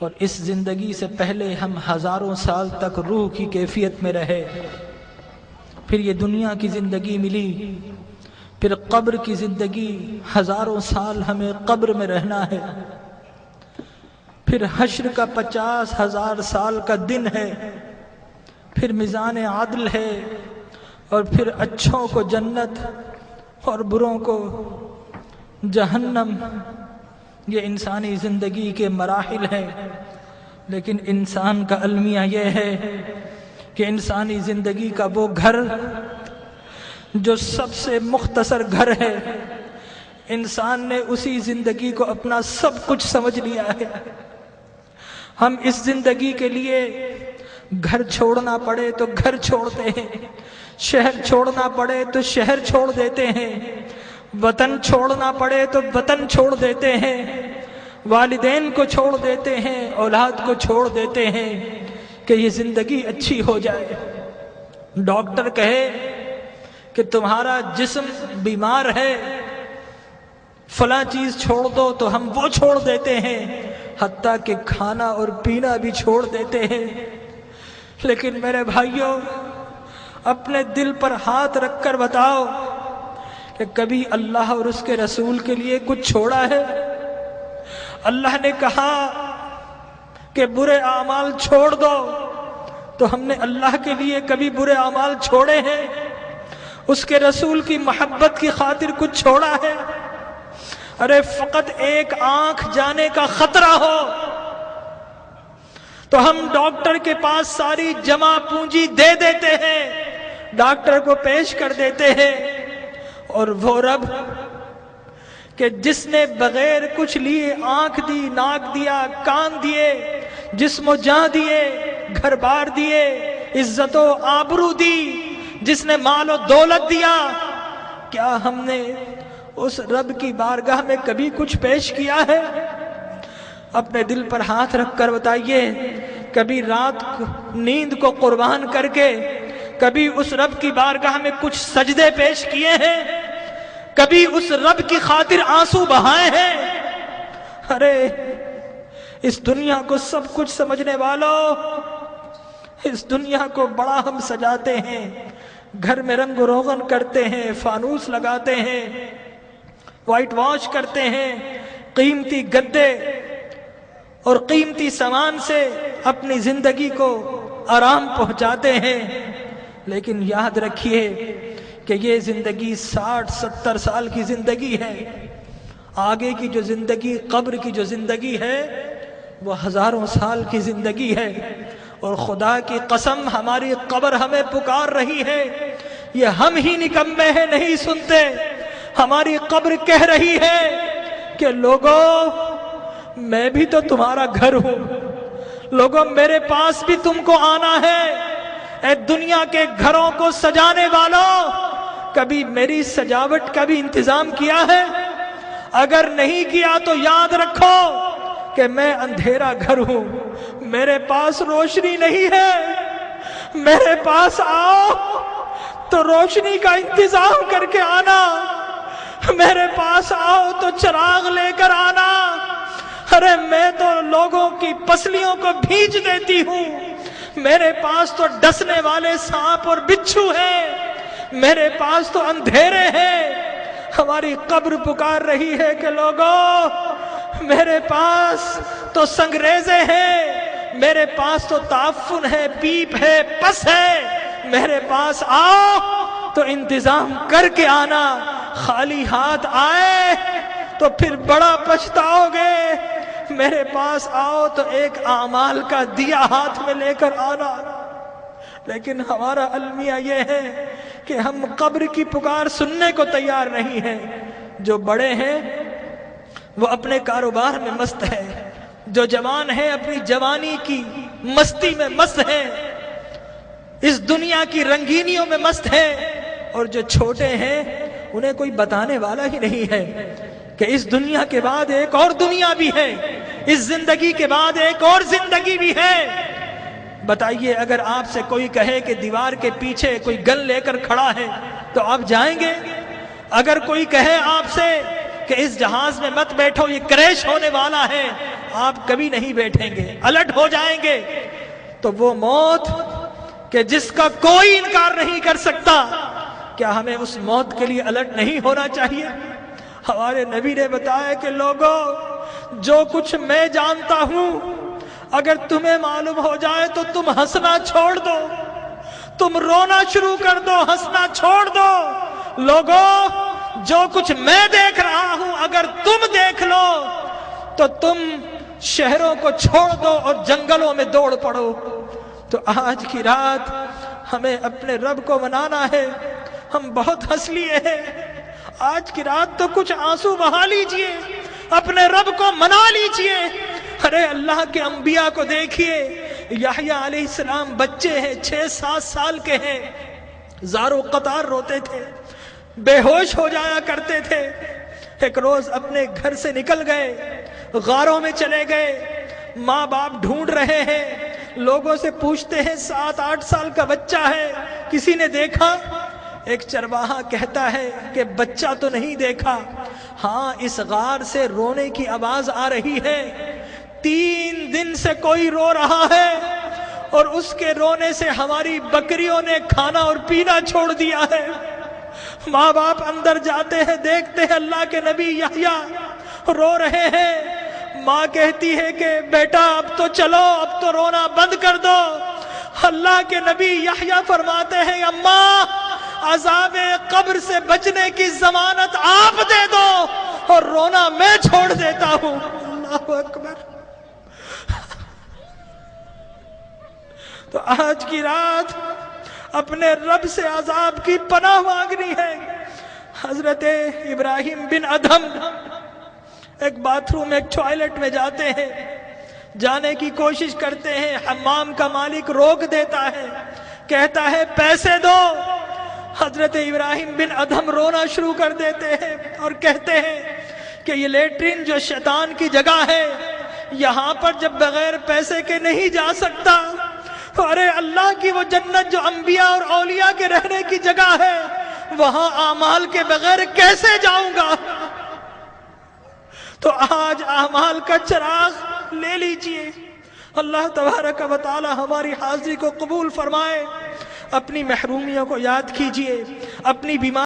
اور اس زندگی سے پہلے ہم ہزاروں سال تک روح کی کیفیت میں رہے، پھر یہ دنیا کی زندگی ملی، پھر قبر کی زندگی، ہزاروں سال ہمیں قبر میں رہنا ہے، پھر حشر کا 50,000 سال کا دن ہے، پھر میزان عدل ہے، اور پھر اچھوں کو جنت اور بروں کو جہنم۔ یہ انسانی زندگی کے مراحل ہیں، لیکن انسان کا المیہ یہ ہے کہ انسانی زندگی کا وہ گھر جو سب سے مختصر گھر ہے، انسان نے اسی زندگی کو اپنا سب کچھ سمجھ لیا ہے۔ ہم اس زندگی کے لیے گھر چھوڑنا پڑے تو گھر چھوڑتے ہیں، شہر چھوڑنا پڑے تو شہر چھوڑ دیتے ہیں، وطن چھوڑنا پڑے تو وطن چھوڑ دیتے ہیں، والدین کو چھوڑ دیتے ہیں، اولاد کو چھوڑ دیتے ہیں کہ یہ زندگی اچھی ہو جائے۔ ڈاکٹر کہے کہ تمہارا جسم بیمار ہے، فلاں چیز چھوڑ دو، تو ہم وہ چھوڑ دیتے ہیں، حتیٰ کہ کھانا اور پینا بھی چھوڑ دیتے ہیں۔ لیکن میرے بھائیوں، اپنے دل پر ہاتھ رکھ کر بتاؤ کہ کبھی اللہ اور اس کے رسول کے لیے کچھ چھوڑا ہے؟ اللہ نے کہا کہ برے اعمال چھوڑ دو، تو ہم نے اللہ کے لیے کبھی برے اعمال چھوڑے ہیں؟ اس کے رسول کی محبت کی خاطر کچھ چھوڑا ہے؟ ارے فقط ایک آنکھ جانے کا خطرہ ہو تو ہم ڈاکٹر کے پاس ساری جمع پونجی دے دیتے ہیں، ڈاکٹر کو پیش کر دیتے ہیں، اور وہ رب کہ جس نے بغیر کچھ لیے آنکھ دی، ناک دیا، کان دیے، جسم و جان دیے، گھر بار دیے، عزت و آبرو دی، جس نے مال و دولت دیا، کیا ہم نے اس رب کی بارگاہ میں کبھی کچھ پیش کیا ہے؟ اپنے دل پر ہاتھ رکھ کر بتائیے، کبھی رات نیند کو قربان کر کے کبھی اس رب کی بارگاہ میں کچھ سجدے پیش کیے ہیں؟ کبھی اس رب کی خاطر آنسو بہائے ہیں؟ ارے اس دنیا کو سب کچھ سمجھنے والوں، اس دنیا کو بڑا ہم سجاتے ہیں، گھر میں رنگ و روغن کرتے ہیں، فانوس لگاتے ہیں، وائٹ واش کرتے ہیں، قیمتی گدے اور قیمتی سامان سے اپنی زندگی کو آرام پہنچاتے ہیں، لیکن یاد رکھیے کہ یہ زندگی 60-70 سال کی زندگی ہے۔ آگے کی جو زندگی، قبر کی جو زندگی ہے، وہ ہزاروں سال کی زندگی ہے، اور خدا کی قسم ہماری قبر ہمیں پکار رہی ہے۔ یہ ہم ہی نکمے ہیں، نہیں سنتے، ہماری قبر کہہ رہی ہے کہ لوگوں میں بھی تو تمہارا گھر ہوں، لوگوں میرے پاس بھی تم کو آنا ہے۔ اے دنیا کے گھروں کو سجانے والوں، کبھی میری سجاوٹ کا بھی انتظام کیا ہے؟ اگر نہیں کیا تو یاد رکھو کہ میں اندھیرا گھر ہوں، میرے پاس روشنی نہیں ہے، میرے پاس آؤ تو روشنی کا انتظام کر کے آنا، میرے پاس آؤ تو چراغ لے کر آنا۔ ارے میں تو لوگوں کی پسلیوں کو بھیج دیتی ہوں، میرے پاس تو ڈسنے والے سانپ اور بچھو ہیں، میرے پاس تو اندھیرے ہیں۔ ہماری قبر پکار رہی ہے کہ لوگوں میرے پاس تو سنگریزے ہیں، میرے پاس تو تعفن ہے، پیپ ہے، پس ہے، میرے پاس آؤ تو انتظام کر کے آنا۔ خالی ہاتھ آئے تو پھر بڑا پچھتاؤ گے، میرے پاس آؤ تو ایک اعمال کا دیا ہاتھ میں لے کر آنا۔ لیکن ہمارا المیہ یہ ہے کہ ہم قبر کی پکار سننے کو تیار نہیں ہیں۔ جو بڑے ہیں وہ اپنے کاروبار میں مست ہے، جو جوان ہیں اپنی جوانی کی مستی میں مست ہیں، اس دنیا کی رنگینیوں میں مست ہیں، اور جو چھوٹے ہیں انہیں کوئی بتانے والا ہی نہیں ہے کہ اس دنیا کے بعد ایک اور دنیا بھی ہے، اس زندگی کے بعد ایک اور زندگی بھی ہے۔ بتائیے، اگر آپ سے کوئی کہے کہ دیوار کے پیچھے کوئی گن لے کر کھڑا ہے تو آپ جائیں گے؟ اگر کوئی کہے آپ سے کہ اس جہاز میں مت بیٹھو، یہ کریش ہونے والا ہے، آپ کبھی نہیں بیٹھیں گے، الٹ ہو جائیں گے۔ تو وہ موت کہ جس کا کوئی انکار نہیں کر سکتا، کیا ہمیں اس موت کے لیے الٹ نہیں ہونا چاہیے؟ ہمارے نبی نے بتایا کہ لوگوں، جو کچھ میں جانتا ہوں اگر تمہیں معلوم ہو جائے تو تم ہنسنا چھوڑ دو، تم رونا شروع کر دو، ہنسنا چھوڑ دو۔ لوگوں، جو کچھ میں دیکھ رہا ہوں اگر تم دیکھ لو تو تم شہروں کو چھوڑ دو اور جنگلوں میں دوڑ پڑو۔ تو آج کی رات ہمیں اپنے رب کو منانا ہے۔ ہم بہت ہنس لیے ہیں، آج کی رات تو کچھ آنسو بہا لیجئے، اپنے رب کو منا لیجئے۔ ارے اللہ کے انبیاء کو دیکھیے، یحییٰ علیہ السلام بچے ہیں، 6-7 سال کے ہیں، زارو قطار روتے تھے، بے ہوش ہو جایا کرتے تھے۔ ایک روز اپنے گھر سے نکل گئے، غاروں میں چلے گئے، ماں باپ ڈھونڈ رہے ہیں، لوگوں سے پوچھتے ہیں 7-8 سال کا بچہ ہے، کسی نے دیکھا؟ ایک چرواہا کہتا ہے کہ بچہ تو نہیں دیکھا، ہاں اس غار سے رونے کی آواز آ رہی ہے، 3 دن سے کوئی رو رہا ہے اور اس کے رونے سے ہماری بکریوں نے کھانا اور پینا چھوڑ دیا ہے۔ ماں باپ اندر جاتے ہیں، دیکھتے ہیں اللہ کے نبی یحییٰ رو رہے ہیں۔ ماں کہتی ہے کہ بیٹا اب تو چلو، اب تو رونا بند کر دو۔ اللہ کے نبی یحییٰ فرماتے ہیں اماں، عذاب قبر سے بچنے کی ضمانت آپ دے دو اور رونا میں چھوڑ دیتا ہوں۔ اللہ اکبر۔ تو آج کی رات اپنے رب سے عذاب کی پناہ مانگنی ہے۔ حضرت ابراہیم بن ادھم ایک باتھ روم، ایک ٹوائلٹ میں جاتے ہیں، جانے کی کوشش کرتے ہیں، حمام کا مالک روک دیتا ہے، کہتا ہے پیسے دو۔ حضرت ابراہیم بن ادھم رونا شروع کر دیتے ہیں اور کہتے ہیں کہ یہ لیٹرین جو شیطان کی جگہ ہے، یہاں پر جب بغیر پیسے کے نہیں جا سکتا، ارے اللہ کی وہ جنت جو انبیاء اور اولیاء کے رہنے کی جگہ ہے، وہاں اعمال کے بغیر کیسے جاؤں گا؟ تو آج اعمال کا چراغ لے لیجئے۔ اللہ تبارک و تعالی ہماری حاضری کو قبول فرمائے۔ اپنی محرومیوں کو یاد کیجئے، اپنی بیماری